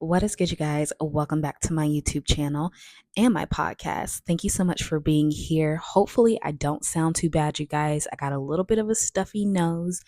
What is good, you guys? Welcome back to my YouTube channel and my podcast. Thank you so much for being here. Hopefully, I don't sound too bad, you guys. I got a little bit of a stuffy nose,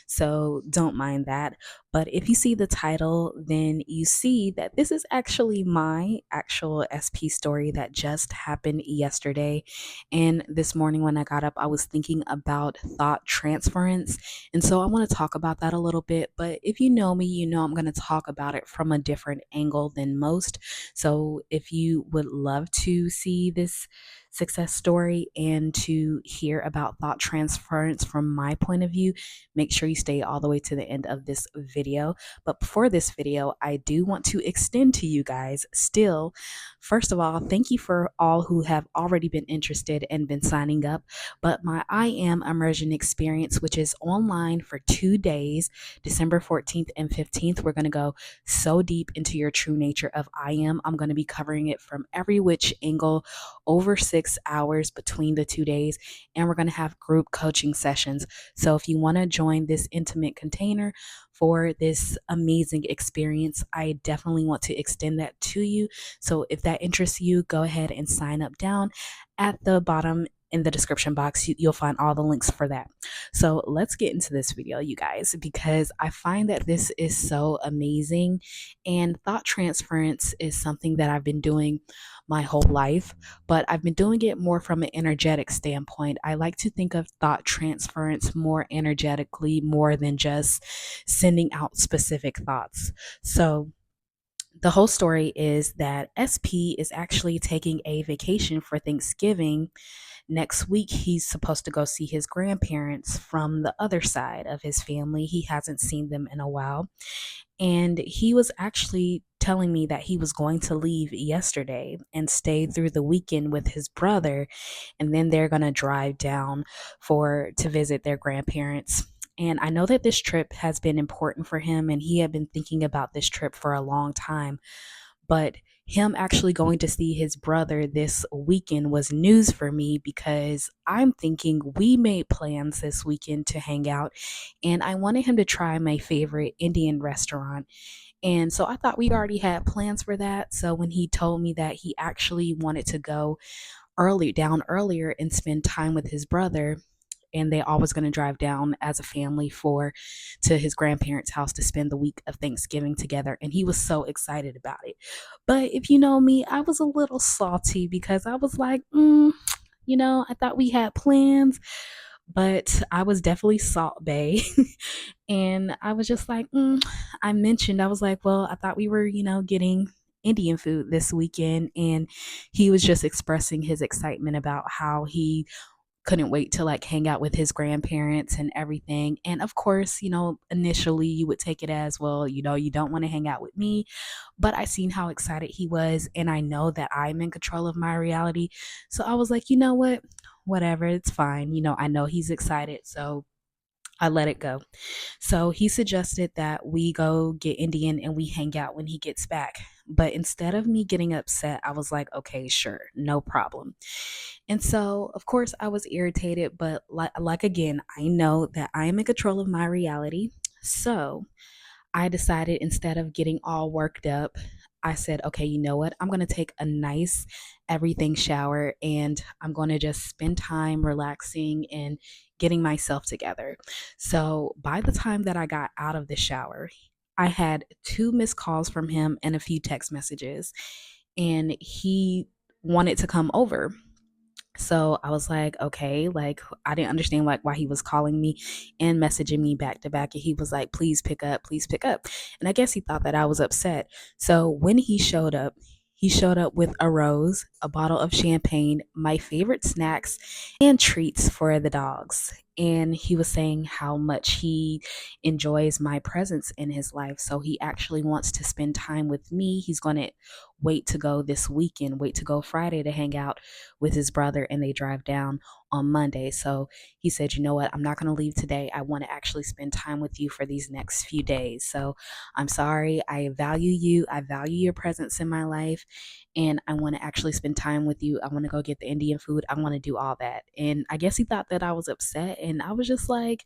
so don't mind that. But if you see the title, then you see that this is actually my actual SP story that just happened yesterday. And this morning, when I got up, I was thinking about thought transference. And so I want to talk about that a little bit. But if you know me, you know I'm going to talk about it from a different angle than most. So if you would love to see this success story and to hear about thought transference from my point of view, make sure you stay all the way to the end of this video. But before this video, I do want to extend to you guys still, first of all, thank you for all who have already been interested and been signing up. But my I Am Immersion experience, which is online for 2 days, December 14th and 15th, we're going to go so deep into your true nature of I am. I'm going to be covering it from every which angle over 6 hours between the 2 days. And we're going to have group coaching sessions. So if you want to join this intimate container for this amazing experience, I definitely want to extend that to you. So if that interests you, go ahead and sign up down at the bottom in the description box. You'll find all the links for that. So let's get into this video, you guys, because I find that this is so amazing. And thought transference is something that I've been doing my whole life, but I've been doing it more from an energetic standpoint. I like to think of thought transference more energetically, more than just sending out specific thoughts. So the whole story is that SP is actually taking a vacation for Thanksgiving. Next week, he's supposed to go see his grandparents from the other side of his family. He hasn't seen them in a while. And he was actually telling me that he was going to leave yesterday and stay through the weekend with his brother. And then they're going to drive down to visit their grandparents. And I know that this trip has been important for him, and he had been thinking about this trip for a long time. But him actually going to see his brother this weekend was news for me, because I'm thinking we made plans this weekend to hang out, and I wanted him to try my favorite Indian restaurant. And so I thought we already had plans for that. So when he told me that he actually wanted to go earlier and spend time with his brother, and they all was going to drive down as a family to his grandparents' house to spend the week of Thanksgiving together, and he was so excited about it. But if you know me, I was a little salty, because I was like, I thought we had plans, but I was definitely Salt Bay. And I was just like, I was like, well, I thought we were, getting Indian food this weekend. And he was just expressing his excitement about how he couldn't wait to like hang out with his grandparents and everything. And of course, initially you would take it as, well, you don't want to hang out with me. But I seen how excited he was, and I know that I'm in control of my reality. So I was like, you know what? Whatever, it's fine. I know he's excited. So I let it go. So he suggested that we go get Indian and we hang out when he gets back. But instead of me getting upset, I was like, okay, sure, no problem. And so, of course, I was irritated, but like again, I know that I am in control of my reality. So I decided, instead of getting all worked up, I said, okay, you know what? I'm going to take a nice everything shower, and I'm going to just spend time relaxing and getting myself together. So by the time that I got out of the shower, I had 2 missed calls from him and a few text messages, and he wanted to come over. So I was like, okay, like I didn't understand like why he was calling me and messaging me back to back. And he was like, please pick up, please pick up. And I guess he thought that I was upset. So when he showed up with a rose, a bottle of champagne, my favorite snacks, and treats for the dogs. And he was saying how much he enjoys my presence in his life. So he actually wants to spend time with me. He's going to wait to go this weekend, wait to go Friday to hang out with his brother, and they drive down on Monday. So he said, you know what, I'm not going to leave today. I want to actually spend time with you for these next few days. So I'm sorry. I value you. I value your presence in my life, and I want to actually spend time with you. I want to go get the Indian food. I want to do all that. And I guess he thought that I was upset, and I was just like,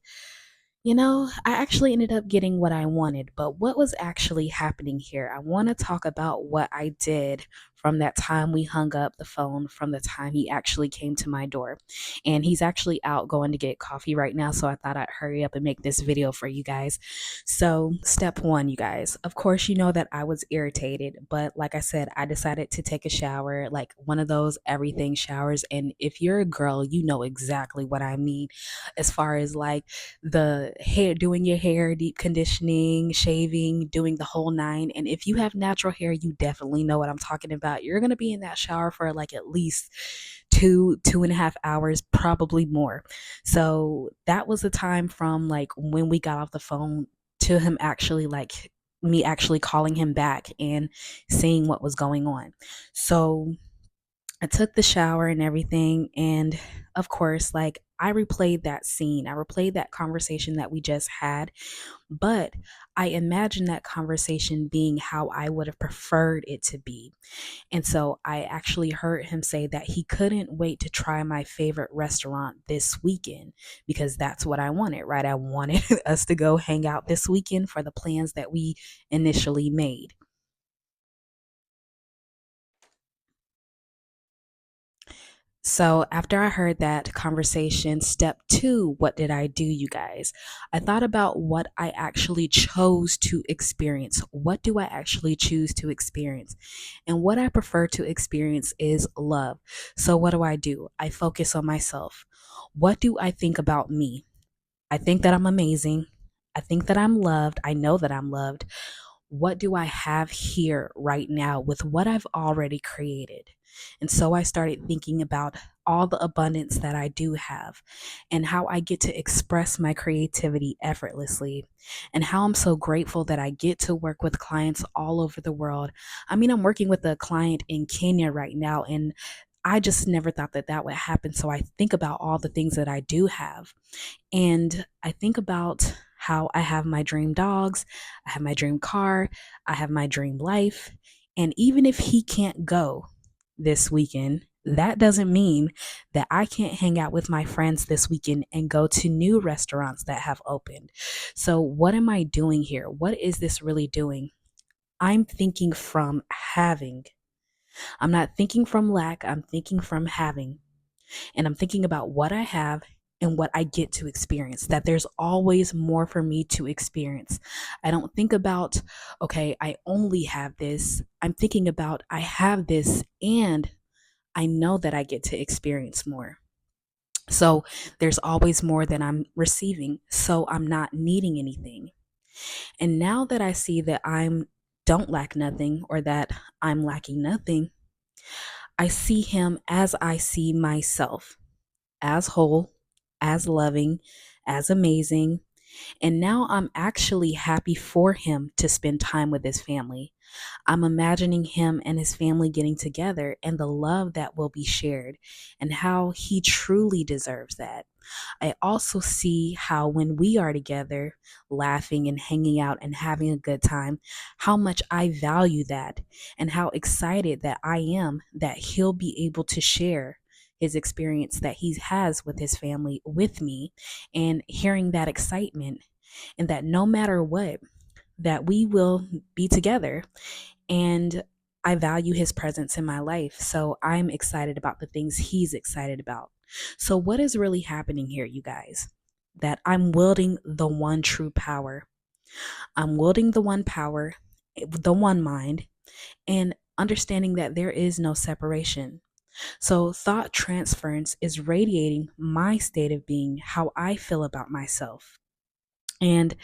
I actually ended up getting what I wanted, but what was actually happening here? I want to talk about what I did from that time we hung up the phone, from the time he actually came to my door. And he's actually out going to get coffee right now, so I thought I'd hurry up and make this video for you guys. So, step one, you guys. Of course, you know that I was irritated, but like I said, I decided to take a shower, like one of those everything showers. And if you're a girl, you know exactly what I mean as far as like the hair, doing your hair, deep conditioning, shaving, doing the whole nine. And if you have natural hair, you definitely know what I'm talking about. You're going to be in that shower for like at least 2.5 hours, probably more. So that was the time from like when we got off the phone to him actually like me actually calling him back and seeing what was going on. So I took the shower and everything. And of course, like I replayed that scene, I replayed that conversation that we just had, but I imagined that conversation being how I would have preferred it to be. And so I actually heard him say that he couldn't wait to try my favorite restaurant this weekend because that's what I wanted, right? I wanted us to go hang out this weekend for the plans that we initially made. So, after I heard that conversation, step two, what did I do, you guys? I thought about what I actually chose to experience. What do I actually choose to experience? And what I prefer to experience is love. So, what do? I focus on myself. What do I think about me? I think that I'm amazing. I think that I'm loved. I know that I'm loved. What do I have here right now with what I've already created? And so I started thinking about all the abundance that I do have and how I get to express my creativity effortlessly and how I'm so grateful that I get to work with clients all over the world. I mean, I'm working with a client in Kenya right now, and I just never thought that that would happen. So I think about all the things that I do have. And I think about how I have my dream dogs, I have my dream car, I have my dream life. And even if he can't go this weekend, that doesn't mean that I can't hang out with my friends this weekend and go to new restaurants that have opened. So, what am I doing here? What is this really doing? I'm thinking from having. I'm not thinking from lack, I'm thinking from having. And I'm thinking about what I have and what I get to experience, that there's always more for me to experience. I don't think about, okay, I only have this. I'm thinking about, I have this and I know that I get to experience more. So there's always more than I'm receiving. So I'm not needing anything. And now that I see that I'm don't lack nothing or that I'm lacking nothing, I see him as I see myself, as whole, as loving, as amazing. And now I'm actually happy for him to spend time with his family. I'm imagining him and his family getting together and the love that will be shared and how he truly deserves that. I also see how when we are together, laughing and hanging out and having a good time, how much I value that and how excited that I am that he'll be able to share his experience that he has with his family with me, and hearing that excitement and that no matter what, that we will be together. And I value his presence in my life. So I'm excited about the things he's excited about. So, what is really happening here, you guys? That I'm wielding the one true power. I'm wielding the one power, the one mind, and understanding that there is no separation. So, thought transference is radiating my state of being, how I feel about myself. And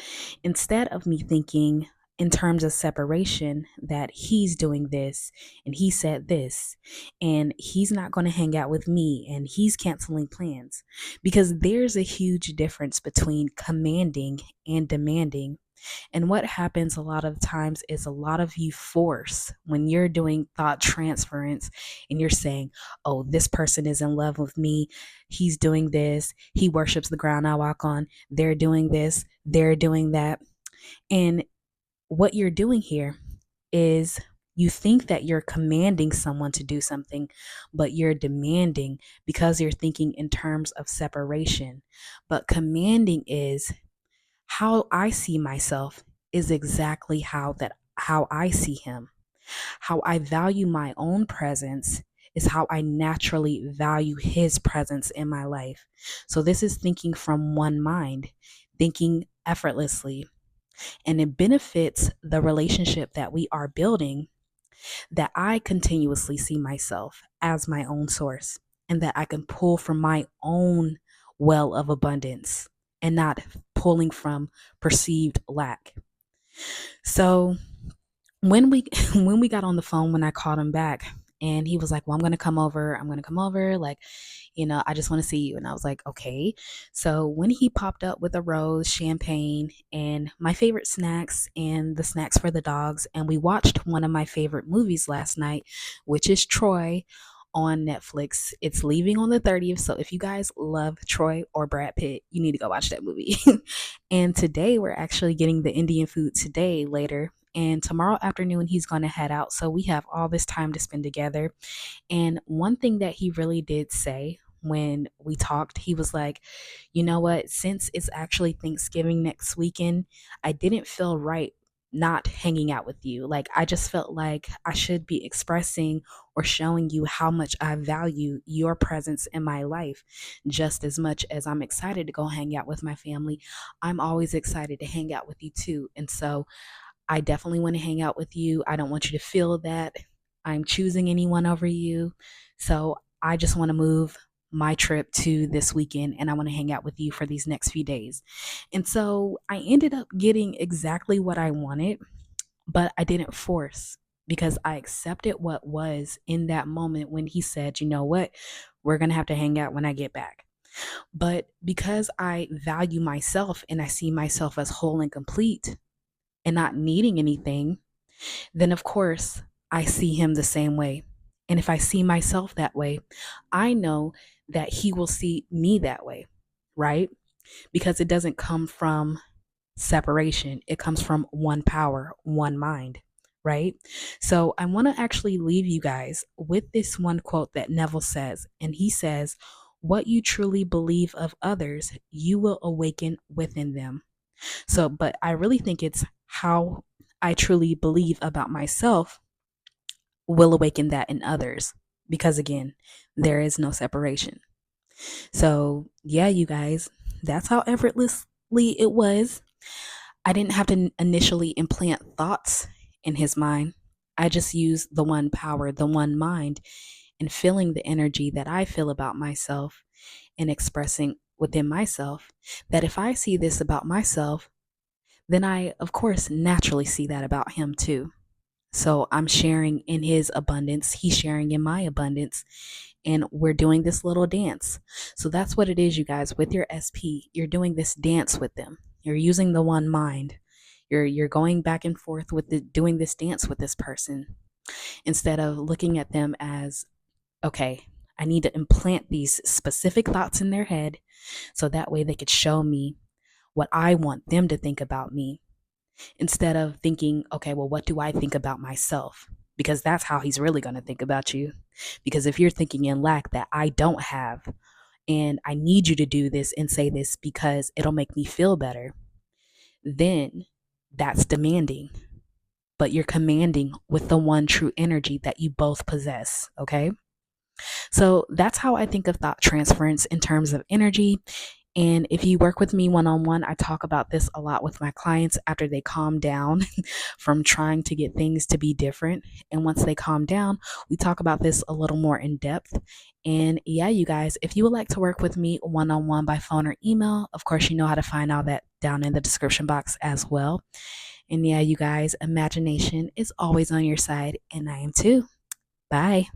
instead of me thinking in terms of separation, that he's doing this and he said this and he's not going to hang out with me and he's canceling plans, because there's a huge difference between commanding and demanding. And what happens a lot of times is a lot of you force when you're doing thought transference and you're saying, oh, this person is in love with me. He's doing this. He worships the ground I walk on. They're doing this. They're doing that. And what you're doing here is you think that you're commanding someone to do something, but you're demanding because you're thinking in terms of separation. But commanding is How I see myself is exactly how I see him. How I value my own presence is how I naturally value his presence in my life. So this is thinking from one mind, thinking effortlessly, and it benefits the relationship that we are building, that I continuously see myself as my own source and that I can pull from my own well of abundance and not pulling from perceived lack. So when we when we got on the phone, when I called him back, and he was like, well, I'm gonna come over, like, I just want to see you. And I was like, okay. So when he popped up with a rose, champagne, and my favorite snacks and the snacks for the dogs, and we watched one of my favorite movies last night, which is Troy on Netflix. It's leaving on the 30th. So if you guys love Troy or Brad Pitt, you need to go watch that movie. And today we're actually getting the Indian food today later. And tomorrow afternoon, he's going to head out. So we have all this time to spend together. And one thing that he really did say when we talked, he was like, you know what, since it's actually Thanksgiving next weekend, I didn't feel right not hanging out with you. Like, I just felt like I should be expressing or showing you how much I value your presence in my life. Just as much as I'm excited to go hang out with my family, I'm always excited to hang out with you too. And so I definitely want to hang out with you. I don't want you to feel that I'm choosing anyone over you. So I just want to move my trip to this weekend and I want to hang out with you for these next few days. And so I ended up getting exactly what I wanted, but I didn't force, because I accepted what was in that moment when he said, you know what, we're going to have to hang out when I get back. But because I value myself and I see myself as whole and complete and not needing anything, then of course I see him the same way. And if I see myself that way, I know that he will see me that way, right? Because it doesn't come from separation, it comes from one power, one mind, right? So I want to actually leave you guys with this one quote that Neville says, and he says, what you truly believe of others, you will awaken within them. So, but I really think it's how I truly believe about myself will awaken that in others. Because again, there is no separation. So, yeah, you guys, that's how effortlessly it was. I didn't have to initially implant thoughts in his mind. I just used the one power, the one mind, and feeling the energy that I feel about myself and expressing within myself that if I see this about myself, then I, of course, naturally see that about him too. So I'm sharing in his abundance, he's sharing in my abundance, and we're doing this little dance. So that's what it is, you guys, with your SP. You're doing this dance with them. You're using the one mind. You're going back and forth with doing this dance with this person instead of looking at them as, okay, I need to implant these specific thoughts in their head so that way they could show me what I want them to think about me, instead of thinking, okay, well, what do I think about myself? Because that's how he's really going to think about you. Because if you're thinking in lack that I don't have, and I need you to do this and say this because it'll make me feel better, then that's demanding. But you're commanding with the one true energy that you both possess. Okay. So that's how I think of thought transference in terms of energy. And if you work with me one on one, I talk about this a lot with my clients after they calm down from trying to get things to be different. And once they calm down, we talk about this a little more in depth. And yeah, you guys, if you would like to work with me one on one by phone or email, of course, you know how to find all that down in the description box as well. And yeah, you guys, imagination is always on your side, and I am too. Bye.